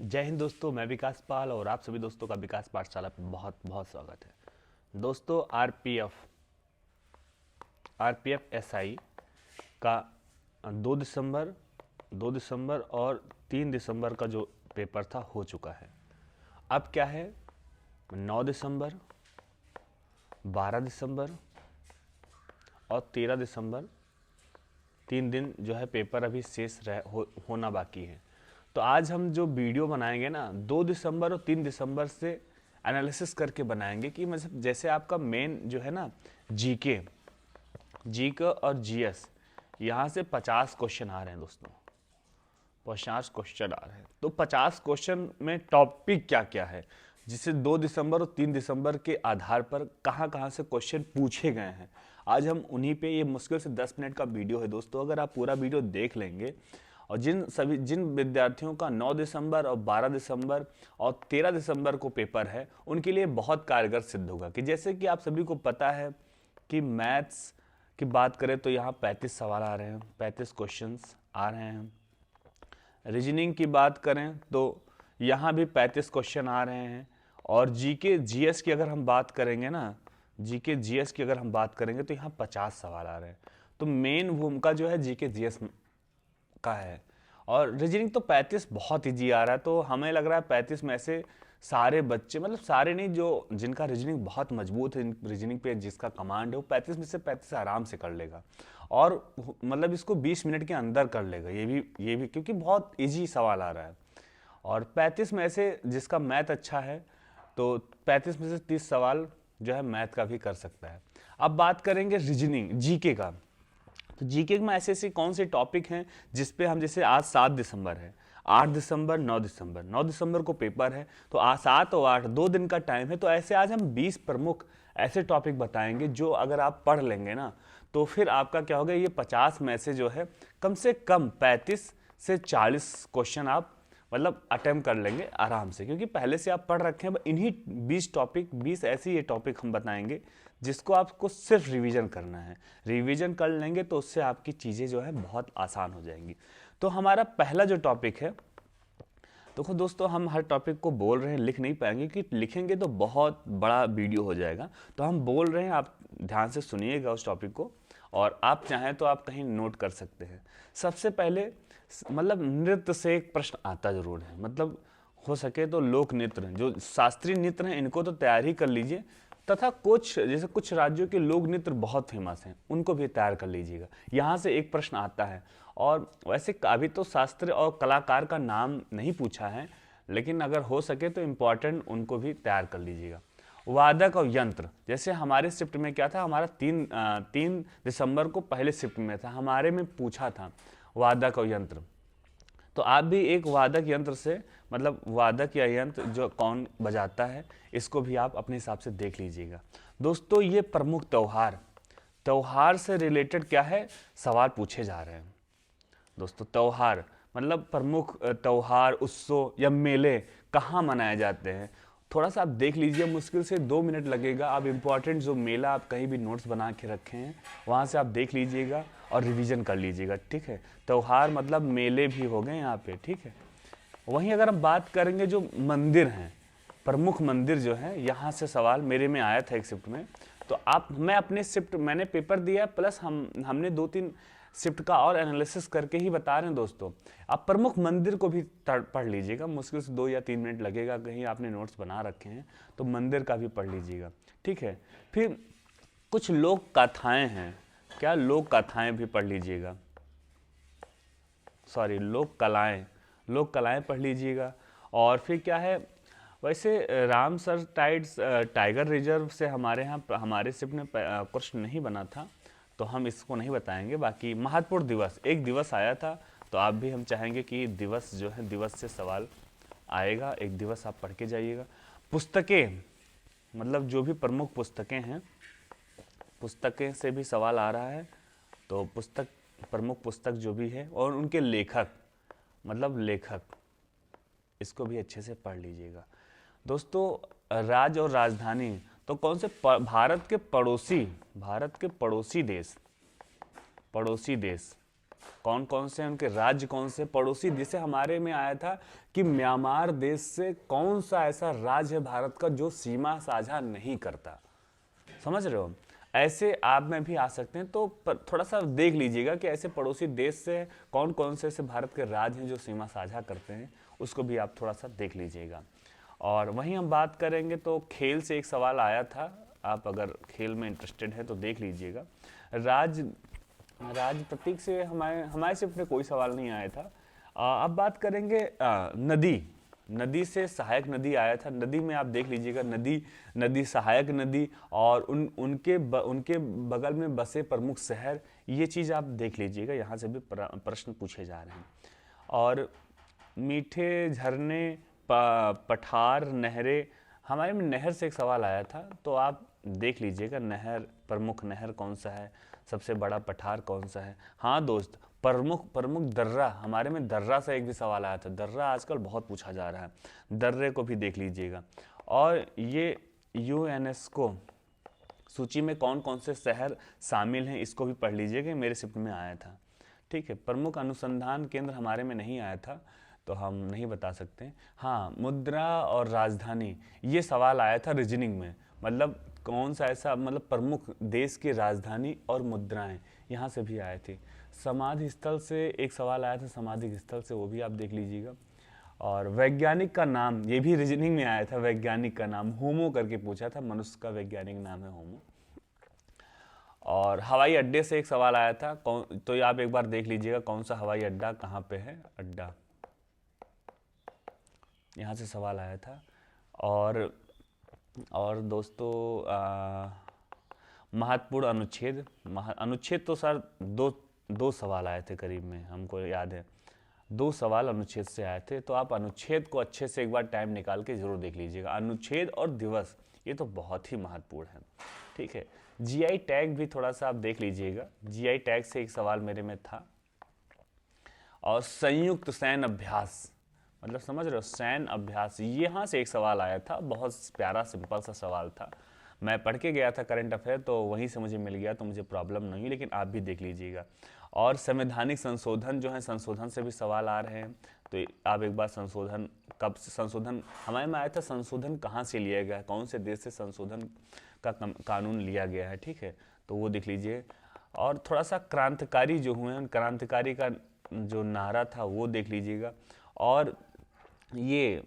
जय हिंद दोस्तों, मैं विकास पाल और आप सभी दोस्तों का विकास पाठशाला पे बहुत बहुत स्वागत है। दोस्तों, आरपीएफ एसआई का 2 दिसंबर और 3 दिसंबर का जो पेपर था हो चुका है। अब क्या है, 9 दिसंबर, 12 दिसंबर और 13 दिसंबर, 3 दिन जो है पेपर अभी शेष होना बाकी है। तो आज हम जो वीडियो बनाएंगे ना, 2 दिसंबर और 3 दिसंबर से एनालिसिस करके बनाएंगे कि मतलब जैसे आपका मेन जो है ना, जीके जीके और जीएस, यहाँ से 50 क्वेश्चन आ रहे हैं दोस्तों। 50 क्वेश्चन आ रहे हैं, तो 50 क्वेश्चन में टॉपिक क्या क्या है, जिसे 2 दिसंबर और 3 दिसंबर के आधार पर कहाँ कहाँ से क्वेश्चन पूछे गए हैं, आज हम उन्हीं पे, ये मुश्किल से 10 मिनट का वीडियो है दोस्तों। अगर आप पूरा वीडियो देख लेंगे और जिन विद्यार्थियों का 9 दिसंबर और 12 दिसंबर और 13 दिसंबर को पेपर है, उनके लिए बहुत कारगर सिद्ध होगा। कि जैसे कि आप सभी को पता है कि मैथ्स की बात करें तो यहाँ 35 सवाल आ रहे हैं, 35 क्वेश्चंस आ रहे हैं। रीजनिंग की बात करें तो यहाँ भी 35 क्वेश्चन आ रहे हैं। और जीके जीएस की अगर हम बात करेंगे ना, जीके जीएस की अगर हम बात करेंगे तो यहाँ 50 सवाल आ रहे हैं। तो मेन भूमिका जो है जीके जीएस का है। और रीजनिंग तो 35 बहुत ईजी आ रहा है, तो हमें लग रहा है 35 में से सारे बच्चे, मतलब सारे नहीं, जो जिनका रीजनिंग बहुत मजबूत है, रीजनिंग पे जिसका कमांड है, वो 35 में से 35 आराम से कर लेगा। और मतलब इसको 20 मिनट के अंदर कर लेगा, ये भी क्योंकि बहुत इजी सवाल आ रहा है। और 35 में से जिसका मैथ अच्छा है, तो 35 में से 30 सवाल जो है मैथ का भी कर सकता है। अब बात करेंगे रीजनिंग जीके का। तो जीके में ऐसे ऐसे कौन से टॉपिक हैं जिसपे हम, जैसे आज 7 दिसंबर है, 8 दिसंबर, 9 दिसंबर, 9 दिसंबर को पेपर है, तो आज 7 और 8 2 दिन का टाइम है। तो ऐसे आज हम 20 प्रमुख ऐसे टॉपिक बताएंगे जो अगर आप पढ़ लेंगे ना, तो फिर आपका क्या होगा, ये 50 में से जो है कम से कम 35 से 40 क्वेश्चन आप मतलब अटेम्प्ट कर लेंगे आराम से, क्योंकि पहले से आप पढ़ रखे हैं। इन्हीं 20 ऐसे ये टॉपिक हम बताएंगे जिसको आपको सिर्फ रिवीजन करना है। रिवीजन कर लेंगे तो उससे आपकी चीज़ें जो है बहुत आसान हो जाएंगी। तो हमारा पहला जो टॉपिक है, देखो दोस्तों, हम हर टॉपिक को बोल रहे हैं, लिख नहीं पाएंगे कि लिखेंगे तो बहुत बड़ा वीडियो हो जाएगा। तो हम बोल रहे हैं, आप ध्यान से सुनिएगा उस टॉपिक को, और आप चाहें तो आप कहीं नोट कर सकते हैं। सबसे पहले मतलब नृत्य से एक प्रश्न आता जरूर है, मतलब हो सके तो लोक नृत्य, जो शास्त्रीय नृत्य हैं, इनको तो तैयार ही कर लीजिए, तथा कुछ जैसे कुछ राज्यों के लोक नृत्य बहुत फेमस हैं, उनको भी तैयार कर लीजिएगा। यहाँ से एक प्रश्न आता है। और वैसे अभी तो शास्त्र और कलाकार का नाम नहीं पूछा है, लेकिन अगर हो सके तो इम्पोर्टेंट उनको भी तैयार कर लीजिएगा। वादक और यंत्र, जैसे हमारे शिफ्ट में क्या था, हमारा 3 दिसंबर को पहले शिफ्ट में था, हमारे में पूछा था वादक और यंत्र। तो आप भी एक वादक यंत्र से, मतलब वादक या यंत्र जो कौन बजाता है, इसको भी आप अपने हिसाब से देख लीजिएगा। दोस्तों, ये प्रमुख त्योहार से रिलेटेड क्या है, सवाल पूछे जा रहे हैं। दोस्तों, त्योहार मतलब प्रमुख त्योहार, उत्सव या मेले कहाँ मनाए जाते हैं, थोड़ा सा आप देख लीजिए। मुश्किल से 2 मिनट लगेगा। आप इम्पॉर्टेंट जो मेला आप कहीं भी नोट्स बना के रखे हैं, वहाँ से आप देख लीजिएगा और रिवीजन कर लीजिएगा, ठीक है। त्योहार मतलब मेले भी हो गए यहाँ पे, ठीक है। वहीं अगर हम बात करेंगे जो मंदिर हैं, प्रमुख मंदिर जो है, यहाँ से सवाल मेरे में आया था एक शिफ्ट में। तो मैं अपने शिफ्ट, मैंने पेपर दिया प्लस हमने 2-3 शिफ्ट का और एनालिसिस करके ही बता रहे हैं दोस्तों। आप प्रमुख मंदिर को भी पढ़ लीजिएगा, मुश्किल से 2 या 3 मिनट लगेगा, कहीं आपने नोट्स बना रखे हैं तो मंदिर का भी पढ़ लीजिएगा, ठीक है। फिर कुछ लोक कथाएं हैं, क्या लोक कथाएं भी पढ़ लीजिएगा, सॉरी लोक कलाएं पढ़ लीजिएगा। और फिर क्या है, वैसे रामसर टाइगर रिजर्व से हमारे यहाँ हमारे शिफ्ट में क्वेश्चन नहीं बना था, तो हम इसको नहीं बताएंगे। बाकी महत्वपूर्ण दिवस, एक दिवस आया था, तो आप भी हम चाहेंगे कि दिवस जो है, दिवस से सवाल आएगा, एक दिवस आप पढ़ के जाइएगा। पुस्तकें मतलब जो भी प्रमुख पुस्तकें हैं, पुस्तकें से भी सवाल आ रहा है। तो प्रमुख पुस्तक जो भी है और उनके लेखक, मतलब लेखक, इसको भी अच्छे से पढ़ लीजिएगा। दोस्तों, राज्य और राजधानी, तो कौन से भारत के पड़ोसी देश कौन कौन से उनके राज्य, कौन से पड़ोसी। जैसे हमारे में आया था कि म्यांमार देश से कौन सा ऐसा राज्य है भारत का जो सीमा साझा नहीं करता, समझ रहे हो। ऐसे आप में भी आ सकते हैं, तो थोड़ा सा देख लीजिएगा कि ऐसे पड़ोसी देश से कौन कौन से ऐसे भारत के राज्य हैं जो सीमा साझा करते हैं, उसको भी आप थोड़ा सा देख लीजिएगा। और वहीं हम बात करेंगे तो खेल से एक सवाल आया था, आप अगर खेल में इंटरेस्टेड है तो देख लीजिएगा। राज प्रतीक से हमारे सिर्फ में कोई सवाल नहीं आया था। अब बात करेंगे नदी से सहायक नदी आया था। नदी में आप देख लीजिएगा, नदी सहायक नदी और उनके बगल में बसे प्रमुख शहर, ये चीज़ आप देख लीजिएगा, यहाँ से भी प्रश्न पूछे जा रहे हैं। और मीठे झरने, पठार, नहरें, हमारे में नहर से एक सवाल आया था, तो आप देख लीजिएगा प्रमुख नहर कौन सा है, सबसे बड़ा पठार कौन सा है। हाँ दोस्त, प्रमुख दर्रा, हमारे में दर्रा से एक भी सवाल आया था। दर्रा आजकल बहुत पूछा जा रहा है, दर्रे को भी देख लीजिएगा। और ये यूनेस्को सूची में कौन कौन से शहर शामिल हैं, इसको भी पढ़ लीजिएगा, मेरे शिफ्ट में आया था। ठीक है, प्रमुख अनुसंधान केंद्र हमारे में नहीं आया था, तो हम नहीं बता सकते। हाँ, मुद्रा और राजधानी, ये सवाल आया था रीजनिंग में, मतलब कौन सा ऐसा, मतलब प्रमुख देश की राजधानी और मुद्राएं, यहाँ से भी आए थे। समाधि स्थल से एक सवाल आया था, समाधि स्थल से, वो भी आप देख लीजिएगा। और वैज्ञानिक का नाम, ये भी रीजनिंग में आया था, वैज्ञानिक का नाम होमो करके पूछा था, मनुष्य का वैज्ञानिक नाम है होमो। और हवाई अड्डे से एक सवाल आया था, तो आप एक बार देख लीजिएगा कौन सा हवाई अड्डा कहाँ पे है, अड्डा, यहाँ से सवाल आया था। और दोस्तों महत्वपूर्ण अनुच्छेद तो सर दो सवाल आए थे करीब में, हमको याद है, 2 सवाल अनुच्छेद से आए थे, तो आप अनुच्छेद को अच्छे से एक बार टाइम निकाल के जरूर देख लीजिएगा। अनुच्छेद और दिवस, ये तो बहुत ही महत्वपूर्ण है। ठीक है, जीआई टैग भी थोड़ा सा आप देख लीजिएगा, जीआई टैग से एक सवाल मेरे में था। और संयुक्त सैन्य अभ्यास, मतलब समझ रहे हो, सैन्य अभ्यास, यहाँ से एक सवाल आया था, बहुत प्यारा सिंपल सा सवाल था, मैं पढ़ के गया था करंट अफेयर, तो वहीं से मुझे मिल गया, तो मुझे प्रॉब्लम नहीं, लेकिन आप भी देख लीजिएगा। और संवैधानिक संशोधन जो है, संशोधन से भी सवाल आ रहे हैं, तो आप एक बार संशोधन, कब से संशोधन हमारे में आया था, संशोधन कहाँ से लिया गया है, कौन से देश से संशोधन का कानून लिया गया है, ठीक है, तो वो देख लीजिए। और थोड़ा सा क्रांतिकारी जो हुए हैं, क्रांतिकारी का जो नारा था वो देख लीजिएगा। और ये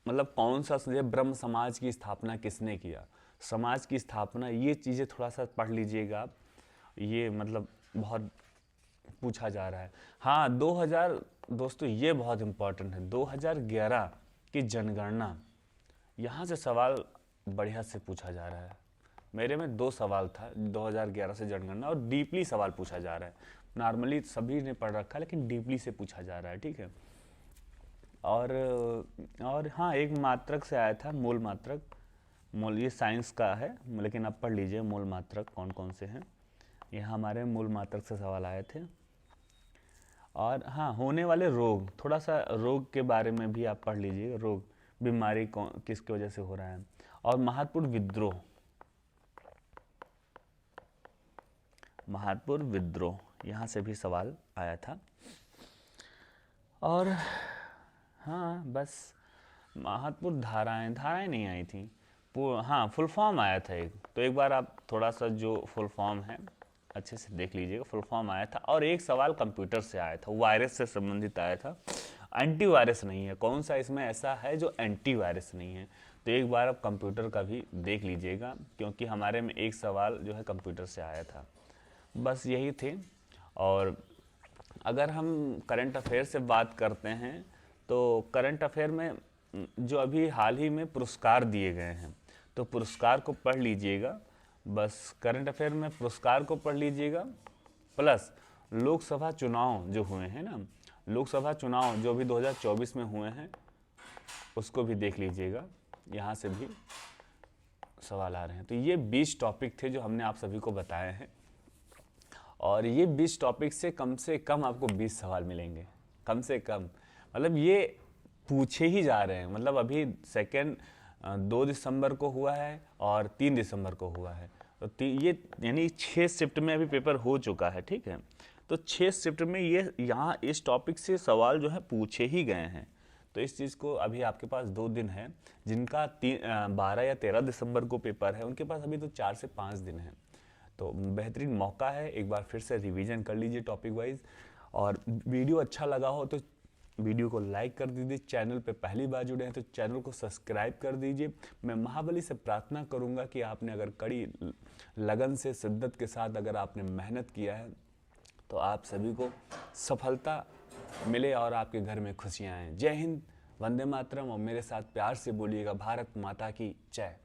मतलब कौन सा ब्रह्म समाज की स्थापना किसने किया, समाज की स्थापना, ये चीज़ें थोड़ा सा पढ़ लीजिएगा आप, ये मतलब बहुत पूछा जा रहा है। हाँ, 2000 दोस्तों ये बहुत इम्पोर्टेंट है, 2011 की जनगणना, यहाँ से सवाल बढ़िया से पूछा जा रहा है। मेरे में 2 सवाल था 2011 से जनगणना, और डीपली सवाल पूछा जा रहा है, नॉर्मली सभी ने पढ़ रखा है, लेकिन डीपली से पूछा जा रहा है, ठीक है। और हाँ, एक मात्रक से आया था, मूल मात्रक, ये साइंस का है, लेकिन आप पढ़ लीजिए मूल मात्रक कौन कौन से हैं, यहाँ हमारे मूल मात्रक से सवाल आए थे। और हाँ, होने वाले रोग, थोड़ा सा रोग के बारे में भी आप पढ़ लीजिए, रोग बीमारी किसकी वजह से हो रहा है। और महत्वपूर्ण विद्रोह, यहाँ से भी सवाल आया था। और हाँ, बस महत्वपूर्ण धाराएं नहीं आई थी, हाँ फुल फॉर्म आया था एक, तो एक बार आप थोड़ा सा जो फुल फॉर्म है अच्छे से देख लीजिएगा, फुल फॉर्म आया था। और एक सवाल कंप्यूटर से आया था, वायरस से संबंधित आया था, एंटीवायरस नहीं है, कौन सा इसमें ऐसा है जो एंटीवायरस नहीं है, तो एक बार आप कंप्यूटर का भी देख लीजिएगा, क्योंकि हमारे में एक सवाल जो है कंप्यूटर से आया था। बस यही थे। और अगर हम करंट अफेयर से बात करते हैं, तो करंट अफेयर में जो अभी हाल ही में पुरस्कार दिए गए हैं, तो पुरस्कार को पढ़ लीजिएगा, बस करंट अफेयर में पुरस्कार को पढ़ लीजिएगा, प्लस लोकसभा चुनाव जो हुए हैं ना, लोकसभा चुनाव जो अभी 2024 में हुए हैं, उसको भी देख लीजिएगा, यहाँ से भी सवाल आ रहे हैं। तो ये 20 टॉपिक थे जो हमने आप सभी को बताए हैं, और ये 20 टॉपिक से कम आपको 20 सवाल मिलेंगे, कम से कम, मतलब ये पूछे ही जा रहे हैं, मतलब अभी 2 दिसंबर को हुआ है और 3 दिसंबर को हुआ है, तो ये यानी 6 शिफ्ट में अभी पेपर हो चुका है, ठीक है। तो 6 शिफ्ट में ये यहाँ इस टॉपिक से सवाल जो है पूछे ही गए हैं। तो इस चीज़ को अभी आपके पास 2 दिन है, जिनका 12 या 13 दिसंबर को पेपर है, उनके पास अभी तो 4 से 5 दिन है। तो बेहतरीन मौका है, एक बार फिर से रिवीजन कर लीजिए टॉपिक वाइज। और वीडियो अच्छा लगा हो तो वीडियो को लाइक कर दीजिए, चैनल पे पहली बार जुड़े हैं तो चैनल को सब्सक्राइब कर दीजिए। मैं महाबली से प्रार्थना करूंगा कि आपने अगर कड़ी लगन से, शिद्दत के साथ अगर आपने मेहनत किया है तो आप सभी को सफलता मिले और आपके घर में खुशियां आएं। जय हिंद, वंदे मातरम, और मेरे साथ प्यार से बोलिएगा भारत माता की जय।